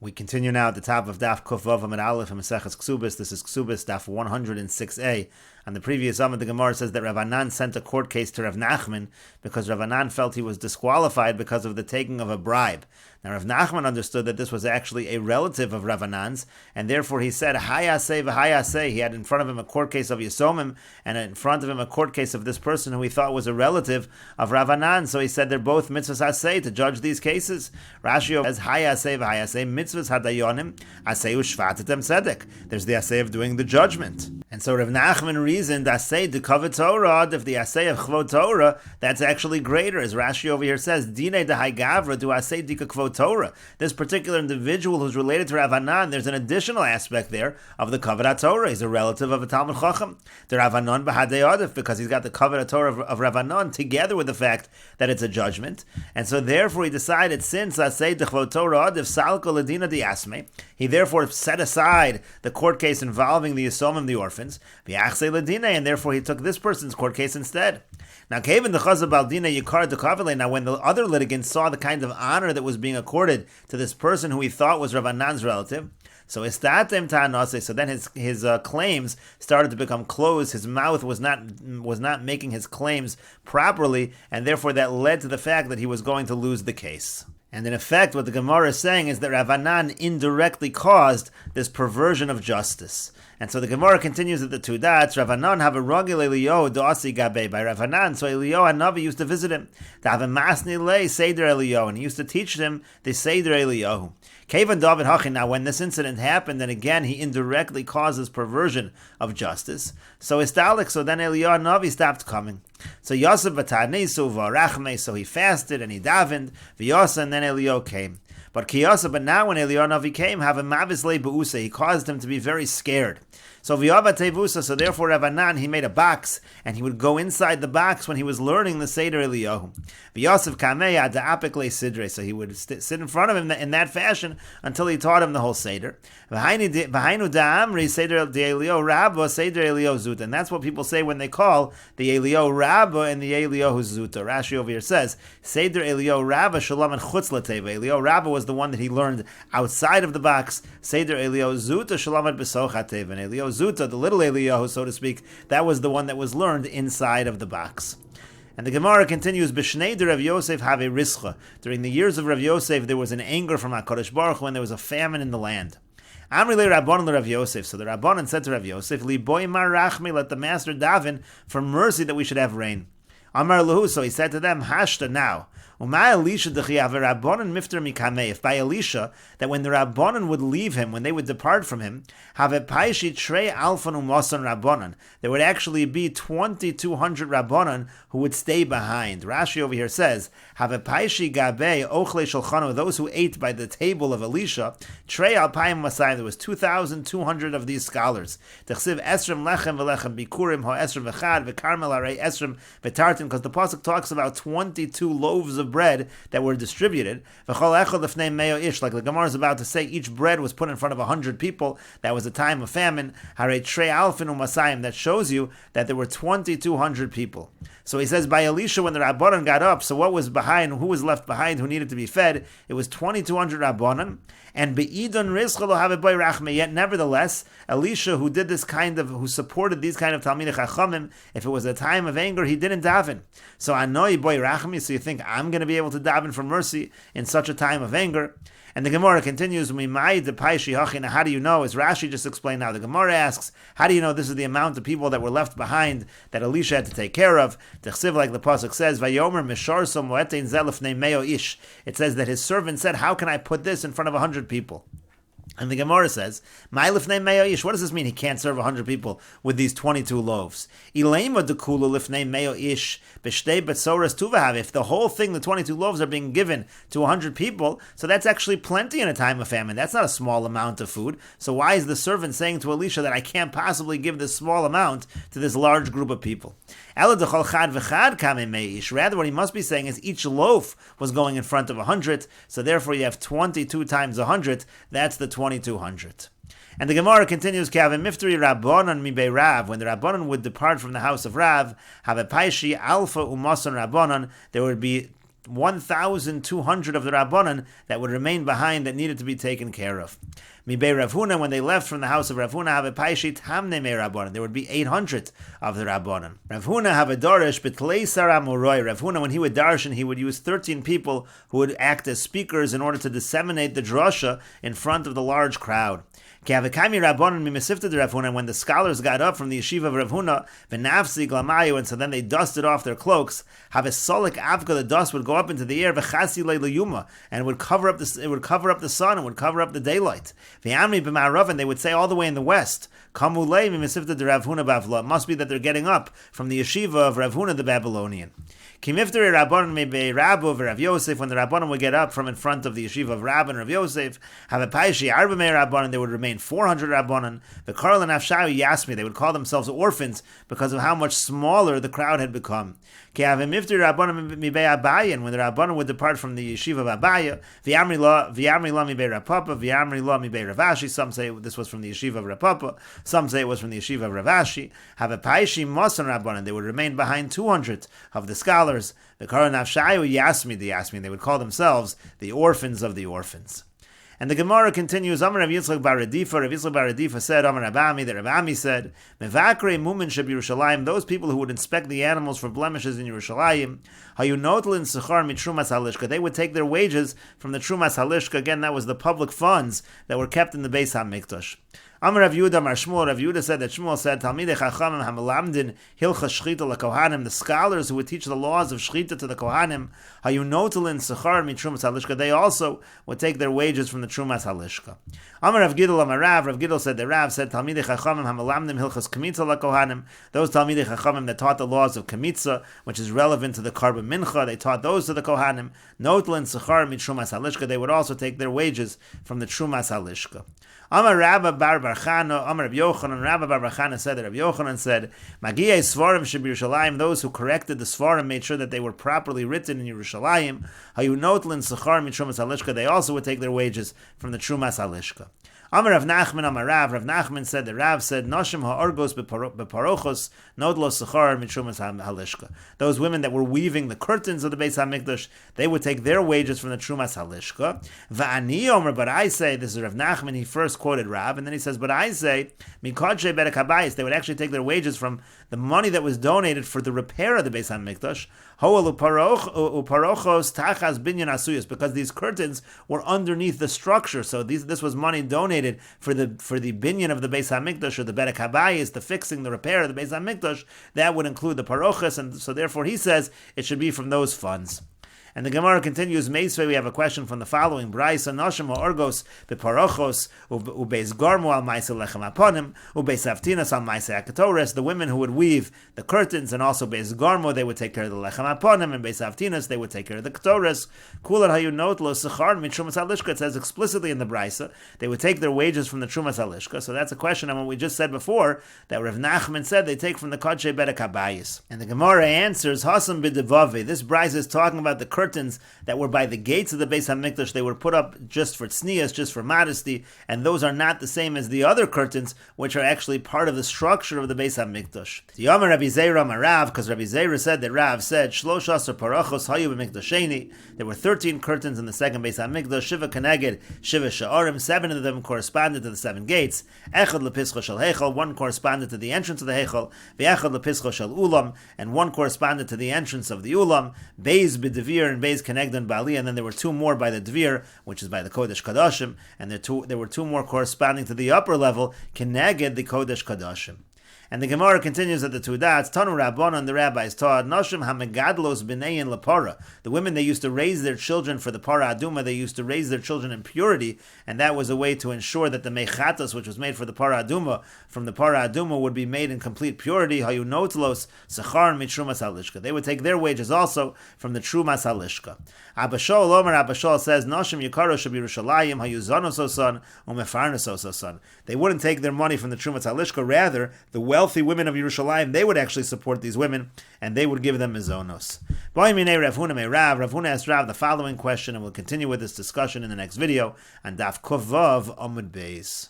We continue now at the top of Daf Kuf Vav Amid Aleph and Mesechet Kesubos. This is Kesubos Daf 106a. On the previous Amid, the Gemara says that Rav Anan sent a court case to Rav Nachman because Rav Anan felt he was disqualified because of the taking of a bribe. Now Rav Nachman understood that this was actually a relative of Rav Anan's, and therefore he said, Hayaseh v'hayaseh. He had in front of him a court case of Yisomim, and in front of him a court case of this person who he thought was a relative of Rav Anan. So he said they're both mitzvahs aseh to judge these cases. Rashi says, Hayaseh v'hayaseh, mitzvahs hadayonim, aseh u'shvatetem tzedek. There's the aseh of doing the judgment. And so Rav Nachman reasoned, aseh de kavod Torah, if the aseh of chvod Torah, that's actually greater. As Rashi over here says, Dinei de haygavra do aseh dika kvod Torah. This particular individual who's related to Rav Anan, there's an additional aspect there of the kavod Torah. He's a relative of a Talmud Chacham. The Rav Anan b'hadei adif, because he's got the kavod Torah of Rav Anan together with the fact that it's a judgment. And so therefore he decided, since aseh de chvod Torah adif salko ledina di asme, he therefore set aside the court case involving the Yisomim, the orphans, and therefore he took this person's court case instead. Now, now when the other litigants saw the kind of honor that was being accorded to this person who he thought was Rav Anan's relative, so then his claims started to become closed. His mouth was not making his claims properly, and therefore that led to the fact that he was going to lose the case. And in effect, what the Gemara is saying is that Rav Anan indirectly caused this perversion of justice. And so the Gemara continues at the two dots. Rav Anan have a rogil Eliyahu do'asi gabe by Rav Anan. So Eliyahu Hanavi used to visit him. To have a masni lei seder Eliyahu, and he used to teach him the seder Eliyahu. Kevan David Hachin. Now, when this incident happened, then again he indirectly causes perversion of justice. So Istalik. So then Eliyahu Hanavi stopped coming. So Yosef b'tarnisu v'arachme. So he fasted and he davened. V'yosa, and then Eliyahu came. But now when Eliyahu Navi came, have a mavislei be'usa, he caused him to be very scared. So therefore Rav Anan, he made a box, and he would go inside the box when he was learning the Seder Eliyahu. So he would sit in front of him in that fashion until he taught him the whole Seder. And that's what people say when they call the Eliyahu Rabbah and the Eliyahu Zuta. Rashi over here says, Seder Eliyahu Rabbah Shalom and Chutz Lateva. Eliyahu Rabbah was the one that he learned outside of the box. Seder Eliyahu Zuta Shalom and Besoch HaTeva. And Eliyahu Zuta, the little Eliyahu, so to speak, that was the one that was learned inside of the box. And the Gemara continues, B'shnei de Rav Yosef have a rischa. During the years of Rav Yosef, there was an anger from HaKadosh Baruch Hu when there was a famine in the land. Amri le Rabbanan le Rav Yosef. So the Rabbanan said to Rav Yosef, Li boy mar rachmi, let the master daven for mercy that we should have rain. Amar lahu, so he said to them, Hashta now. If by Elisha, that when the Rabbanan would leave him, when they would depart from him, there would actually be 2,200 Rabbanan who would stay behind. Rashi over here says, those who ate by the table of Elisha, there was 2,200 of these scholars. Because the Pasuk talks about 22 loaves of bread that were distributed. Like the Gemara is about to say, each bread was put in front of 100 people. That was a time of famine. That shows you that there were 2,200 people. So he says, by Elisha, when the Rabbanan got up, so what was behind, who was left behind, who needed to be fed? It was 2,200 Rabbanan. And be'idon rizcha lo have boy rachme. Yet nevertheless, Elisha, who supported these kind of Talmidei Chachamim, if it was a time of anger, he didn't daven. So anoi boy rachme. So you think I'm going to be able to daven for mercy in such a time of anger? And the Gemara continues, how do you know? As Rashi just explained now, the Gemara asks, how do you know this is the amount of people that were left behind that Elisha had to take care of? Like the Pasuk says, it says that his servant said, how can I put this in front of 100 people? And the Gemara says, what does this mean? He can't serve 100 people with these 22 loaves. If the whole thing, the 22 loaves, are being given to 100 people, so that's actually plenty in a time of famine. That's not a small amount of food. So why is the servant saying to Elisha that I can't possibly give this small amount to this large group of people? Rather, what he must be saying is each loaf was going in front of 100, so therefore you have 22 times 100, that's the 2,200. And the Gemara continues, when the Rabbanan would depart from the house of Rav, there would be 1,200 of the Rabbanan that would remain behind that needed to be taken care of. Mibei Rav Huna, when they left from the house of Rav Huna, have a paishit hamne me Rabbanan. There would be 800 of the Rabbanan. Rav Huna have a darish betlei saram uroi. Rav Huna, when he would darshan, he would use 13 people who would act as speakers in order to disseminate the drasha in front of the large crowd. When the scholars got up from the yeshiva of Rav Huna, and so then they dusted off their cloaks, have a solik avka, the dust would go up into the air, and it would cover up the sun, and would cover up the daylight. And they would say all the way in the west, it must be that they're getting up from the yeshiva of Rav Huna the Babylonian. When the Rabbanan would get up from in front of the yeshiva of Rab and Rav Yosef, have a paishi arba me Rabbanan, there would remain 400 Rabbanan. The Karl and Afshayu Yasmi, they would call themselves orphans because of how much smaller the crowd had become. When the Rabbanan would depart from the yeshiva of Abaya, some say this was from the yeshiva of Rapapa, some say it was from the yeshiva of Ravashi. Have a paishi masan Rabbanan, they would remain behind 200 of the scholars. The Karl and Afshayu Yasmi, they would call themselves the orphans of the orphans. And the Gemara continues, Amar Rav Yitzchak bar Radifa, Rav Yitzchak bar Radifa said, Amar Rabami, that Rabami said, Mevakre mumin sheb Yerushalayim, those people who would inspect the animals for blemishes in Yerushalayim, Hayunotlin sechar mitrumas halishka, they would take their wages from the trumas halishka. Again, that was the public funds that were kept in the Beis HaMikdash. Amar Rav Yehuda Mar Shmuel, Rav Yehuda said that Shmuel said, Talmidei Chachamim hamalamdin hilcha shchita lekohanim, the scholars who would teach the laws of shchita to the kohanim, hayunotelin sechar mitrumas halishka, they also would take their wages from the trumas halishka. Amar Rav Gidel Amar Rav Gidel said that Rav said, Talmidei Chachamim hamalamdim hilchas kamitza lekohanim, those Talmidei Chachamim that taught the laws of kamitza, which is relevant to the karban mincha, they taught those to the kohanim, notelin sechar mitrumas halishka, they would also take their wages from the trumas halishka. Amar Rabba bar Barchana, Amar Rabbi Yochanan, Rabba bar Barchana said that Rabbi Yochanan said, Magiyei Svarim sheb Yerushalayim, those who corrected the Svarim made sure that they were properly written in Yerushalayim, Hayunotlin Sechar mitrumas halishka, they also would take their wages from the trumas halishka. Amar Rav Nachman, Amar Rav Nachman said that Rav said, Noshim ha'orgos beparochos, nodlo sechar mitrumas halishka. Those women that were weaving the curtains of the Beis HaMikdash, they would take their wages from the trumas halishka. Va'ani Omer, but I say, this is Rav Nachman, he first quoted Rav, and then he says, but I say, Mikodshe bedek habayis, they would actually take their wages from the money that was donated for the repair of the Beis HaMikdash, ho'el uparochos tachas binyan asuyas, because these curtains were underneath the structure, so this was money donated for the binyan of the Beis HaMikdash, or the bedek habayis, the fixing, the repair of the Beis HaMikdash, that would include the parochas, and so therefore he says it should be from those funds. And the Gemara continues, Meisvei, we have a question from the following, Braisa Noshim ha'orgos beparochos ubeis garmu al maise lechem aponim ubeis avtinas al maise akatores, the women who would weave the curtains, and also beis garmu, they would take care of the lechem aponim, and beis avtinas, they would take care of the katores. Kulat hayunot lo sechar mit trumas halishka, it says explicitly in the Braisa, they would take their wages from the trumas halishka. So that's a question on what we just said before, that Rav Nachman said they take from the kodshe bedek habayis. And the Gemara answers, Hasam b'devave, this Braisa is talking about the curtains that were by the gates of the Beis HaMikdash. They were put up just for tznias, just for modesty, and those are not the same as the other curtains, which are actually part of the structure of the Beis HaMikdash. The Yomer Rabbi Zeira Marav, because Rabbi Zeira said that Rav said, Shloshas parachos hayu b'mikdasheni, there were 13 curtains in the second Beis HaMikdash, Shiva Keneged, Shiva Sha'arim, 7 of them corresponded to the 7 gates, Echad lepischa shel Heichal, 1 corresponded to the entrance of the Heichal, Ve'echad lepischa shel Ulam, and 1 corresponded to the entrance of the Ulam, Beis b'devir and Beis Kenegdan Bali, and then there were 2 more by the Dvir, which is by the Kodesh Kadashim, and there were 2 more corresponding to the upper level, Keneged the Kodesh Kadashim. And the Gemara continues at the two dots, Tanu Rabbanan, the rabbis taught, Noshim hamegadlos b'nein lepara. The women, they used to raise their children for the para aduma, they used to raise their children in purity, and that was a way to ensure that the mechatas, which was made for the para aduma, from the para aduma, would be made in complete purity. Hayunotlos sechar mitrumas halishka. They would take their wages also from the trumas halishka. Abba Shaul Omer, Abba Shaul says, Noshim yikaro shebirushalayim hayuzanos osan umefarnos osan. They wouldn't take their money from the trumas halishka, rather, the wealthy women of Yerushalayim, they would actually support these women, and they would give them mizonos. Rav Huna asked Rav the following question, and we'll continue with this discussion in the next video on Daf Kovav Amud Beis.